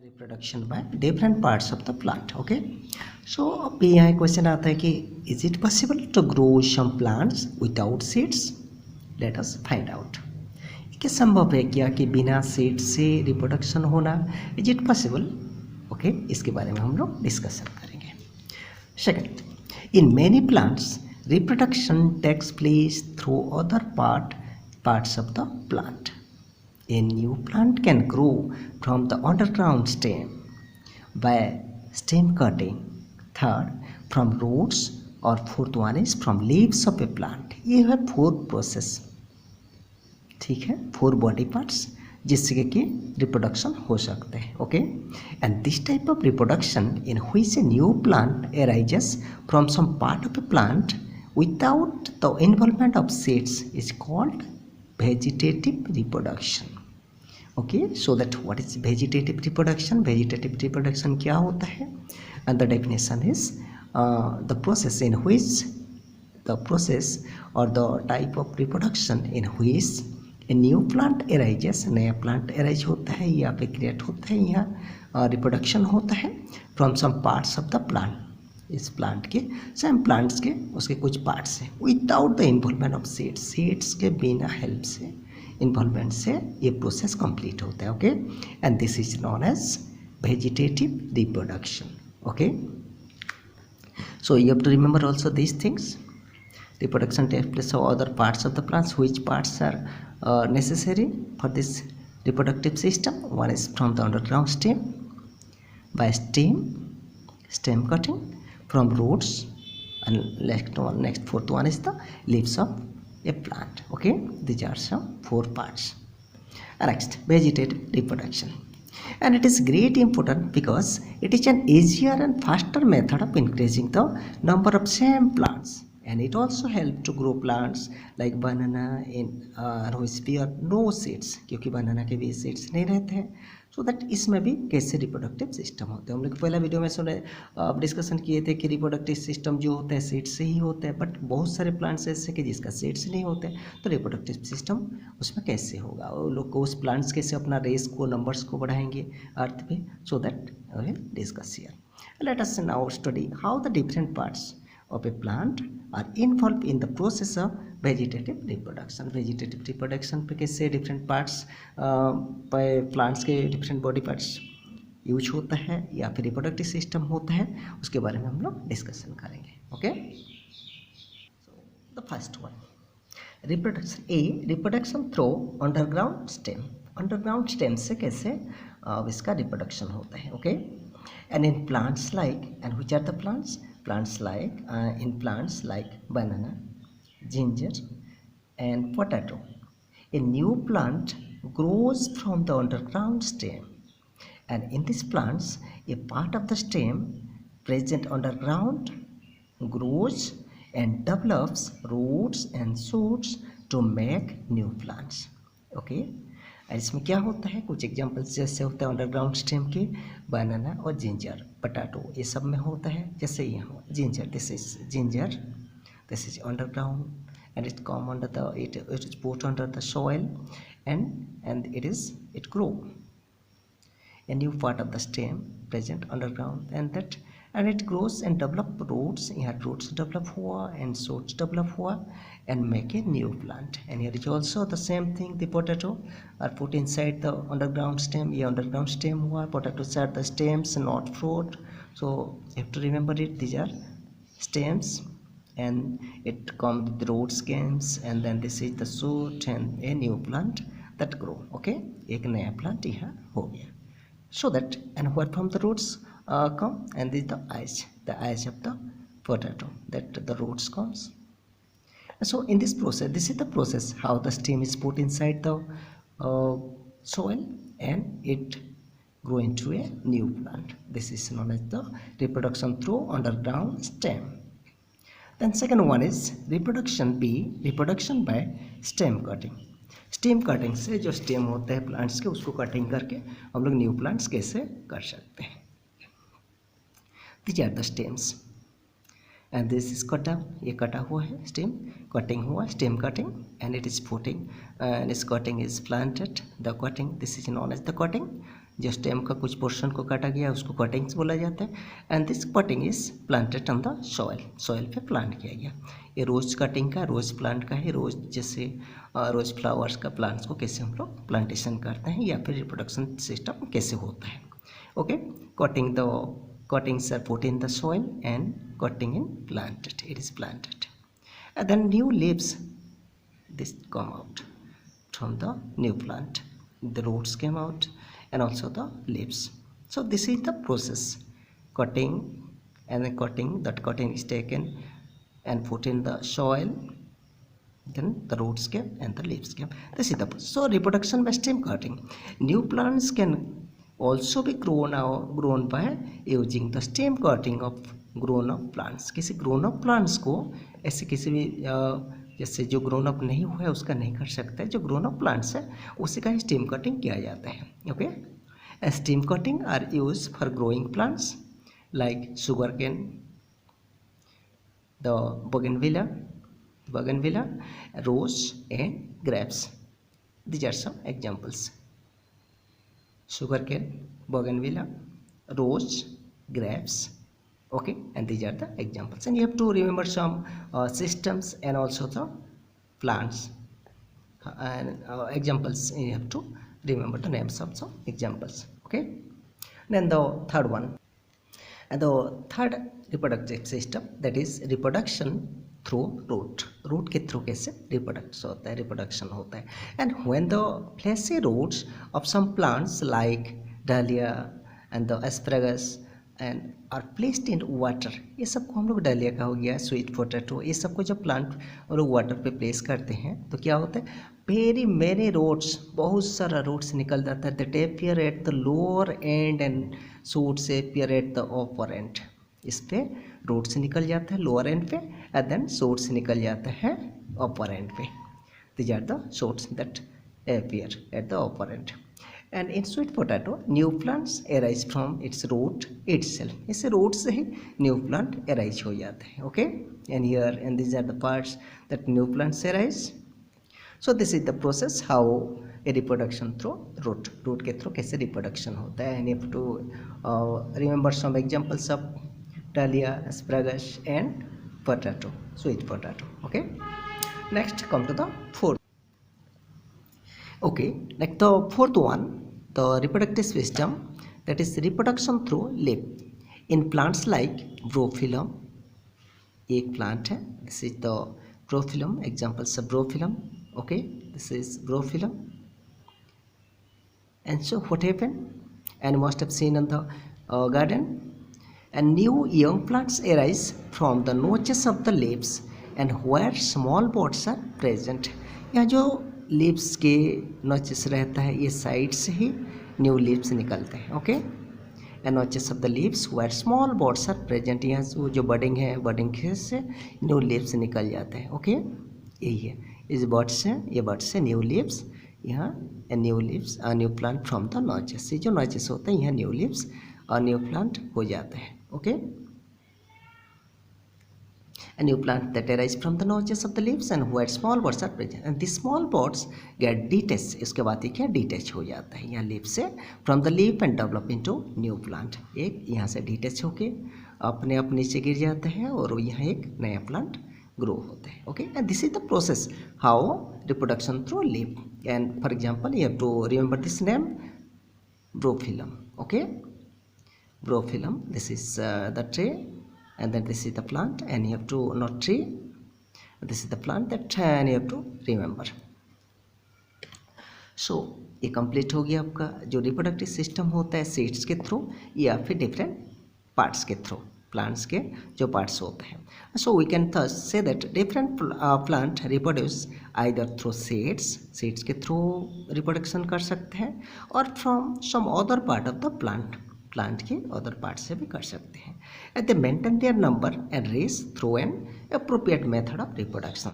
Reproduction by different parts of the plant. Okay, so अब यहाँ question आता है कि is it possible to grow some plants without seeds. Let us find out. क्या संभव है क्या कि बिना सीड से रिप्रोडक्शन होना? Is it possible? ओके, इसके बारे में हम लोग डिस्कशन करेंगे. Second, in many plants reproduction takes place through other parts of the plant. A new plant can grow from the underground stem by stem cutting. Third, from roots, or fourth one is from leaves of a plant. ये है 4 process, ठीक है, 4 body parts जिससे कि reproduction हो सकते हैं. Okay, and this type of reproduction in which a new plant arises from some part of a plant without the involvement of seeds is called vegetative reproduction. Okay, so that what is vegetative reproduction? Vegetative reproduction क्या होता है? And the definition is the process in which the process or the type of reproduction in which a new plant arises, नया plant arise होता है या पे create होता है, यहाँ reproduction होता है from some parts of the plant. इस प्लांट के सेम प्लांट्स के उसके कुछ पार्ट्स हैं without the involvement of seeds. Seeds के बिना हेल्प से, इन्वॉल्वमेंट से ये प्रोसेस कंप्लीट होता है. Okay, and this is known as vegetative reproduction. Okay, so you have to remember also these things. Reproduction takes place of other parts of the plants. Which parts are necessary for this reproductive system? One is from the underground stem by stem cutting, from roots, and next fourth one is the leaves of a plant. Okay, these are some 4 parts. Next, vegetative reproduction, and it is great important because it is an easier and faster method of increasing the number of same plants, and it also helps to grow plants like banana in which bear no seeds, क्योंकि banana के भी seeds नहीं रहते हैं. So that इसमें भी कैसे reproductive system होते हैं. हम लोग पहला वीडियो में सुने डिस्कशन किए थे कि रिप्रोडक्टिव सिस्टम जो होता है सीड से ही होता है, बट बहुत सारे प्लांट्स ऐसे कि जिसका सीड से नहीं होते, तो रिप्रोडक्टिव सिस्टम उसमें कैसे होगा? वो लोग को उस प्लांट्स कैसे अपना रेस को, नंबर्स को बढ़ाएंगे अर्थ पे. So that will discuss here. Let us now study how the different parts of a plant are involved in the process of vegetative reproduction. Vegetative reproduction पे कैसे different parts plants के different body parts use होता है या फिर reproductive system होता है, उसके बारे में हम लोग डिस्कशन करेंगे. Okay, the first one, reproduction. A, reproduction through underground stem. Underground stem से कैसे इसका रिप्रोडक्शन होता है. Okay, and in plants like, and which are the plants? Plants like in plants like banana, ginger, and potato. A new plant grows from the underground stem, and in these plants a part of the stem present underground grows and develops roots and shoots to make new plants. Okay, इसमें क्या होता है? कुछ examples जैसे होता है underground stem के बनाना और जिंजर, पटाटो, ये सब में होता है. जैसे यहाँ ginger, this is ginger, this is underground and it come under the it is put under the soil and it grow a new part of the stem present underground, and it grows and develop roots. Here roots develop हुआ and shoots develop हुआ and make a new plant. And here is also the same thing, the potato are put inside the underground stem. ये underground stem हुआ, potatoes are the stems not fruit, so you have to remember it. These are stems and it comes with root stems, and then this is the shoot and a new plant that grow. Okay, एक नया plant यहाँ हो गया. So that, and where from the roots come, and this is the eyes of the potato, that the roots comes. So in this process, this is the process how the stem is put inside the soil and it grow into a new plant. This is known as the reproduction through underground stem. Then second one is reproduction B, reproduction by stem cutting. Stem cutting से जो stem होते हैं plants के, उसको cutting करके हम लोग new plants कैसे कर सकते हैं. These are the stems and this is कटा, ये कटा हुआ है स्टेम, कटिंग हुआ, stem cutting, and it is putting and इस cutting is planted. The cutting, this is known as the cutting, जो स्टेम का कुछ पोर्शन को काटा गया उसको कटिंग्स बोला जाता है। And this cutting is planted on the soil, soil पे प्लांट किया गया। ये रोज कटिंग का, रोज प्लांट का है। रोज जैसे रोज फ्लावर्स का प्लांट्स को कैसे हम लोग प्लांटेशन करते हैं या फिर रिप्रोडक्शन सिस्टम कैसे होता है। Okay, cutting the cuttings are put in the soil and cutting in planted, it is planted, and then new leaves this come out from the new plant, the roots came out and also the leaves. So this is the process, cutting, and then that cutting is taken and put in the soil, then the roots came and the leaves came. This is the process. So reproduction by stem cutting. New plants can also be grown by using the stem cutting of grown up plants. किसी grown up plants को ऐसे किसी भी जैसे जो grown up नहीं हुआ है उसका नहीं कर सकता है, जो ग्रोन अप प्लांट्स है उसी का स्टेम कटिंग किया जाता है। Okay, stem cutting are use for growing plants like sugarcane, the bougainvillea, rose and grapes. These are some examples: sugarcane, bougainvillea, rose, grapes. Okay, and these are the examples, and you have to remember some systems and also the plants and examples. You have to remember the names of some examples. Okay, then the third one, and the third reproductive system, that is reproduction through root के through कैसे reproduction होता है, reproduction होता है। And when the fleshy roots of some plants like dahlia and the asparagus and are placed in water, ये सबको हम लोग, डालिया का हो गया, स्वीट पोटैटो, ये सबको जब प्लांट हम लोग वाटर पे प्लेस करते हैं तो क्या होता है, वेरी मेनी रूट्स, बहुत सारा रूट्स निकल जाता है। That appear at the lower end and shoots appear at the upper end. इस पे रूट से निकल जाता है लोअर एंड पे एंड देन शूट से निकल जाता है अपर एंड पे। These are the shoots that appear at the upper end. And in sweet potato new plants arise from its root itself, इस रूट से ही न्यू प्लांट एराइज हो जाते हैं। Okay, and here and these are the parts that new plants arise. So this is the process how a reproduction through root के through कैसे reproduction होता है। And you have to remember some examples of dahlia, asparagus and potato, sweet potato. Okay, next come to the fourth. Okay, like the fourth one, the reproductive system, that is reproduction through leaf in plants like brophyllum. एक plant है, this is the brophyllum, examples of brophyllum. Okay, this is brophyllum. And so what happened, and you must have seen in the garden, and new young plants arise from the notches of the leaves and where small buds are present. यहाँ जो leaves के notches रहता है ये side से ही new leaves निकलते हैं। Okay, and notches of the leaves where small buds are present, यहाँ जो budding है, budding से new leaves निकल जाते हैं। ओके, यही है, इस bud से, ये bud से new leaves, यहाँ new leaves, new plant from the notches, ये जो notches होते हैं यहाँ new leaves और न्यू प्लांट हो जाता है। Okay, a new plant that arise from the notches of the leaves and where small buds are present and the small buds get detached, इसके बाद ये क्या डिटेच हो जाता है यहाँ लीफ से, from the leaf and develop into new plant, एक यहाँ से डिटेच होके अपने आप नीचे गिर जाता है और यहाँ एक नया प्लांट ग्रो होता है। Okay, and this is the process how reproduction through leaf. And for example you have to remember this name, brophyllum. Okay, brophyllum, this is the tree and then this is the plant, and you have to, not tree, this is the plant, that and you have to remember. So ये complete हो गया आपका जो reproductive system होता है seeds के through या फिर डिफरेंट पार्ट्स के थ्रू, प्लांट्स के जो पार्ट्स होते हैं। So we can thus say that different plant reproduce either through seeds के थ्रू रिप्रोडक्शन कर सकते हैं और from some other part of the plant के अदर पार्ट से भी कर सकते हैं। And they maintain their number and race through an appropriate method of reproduction.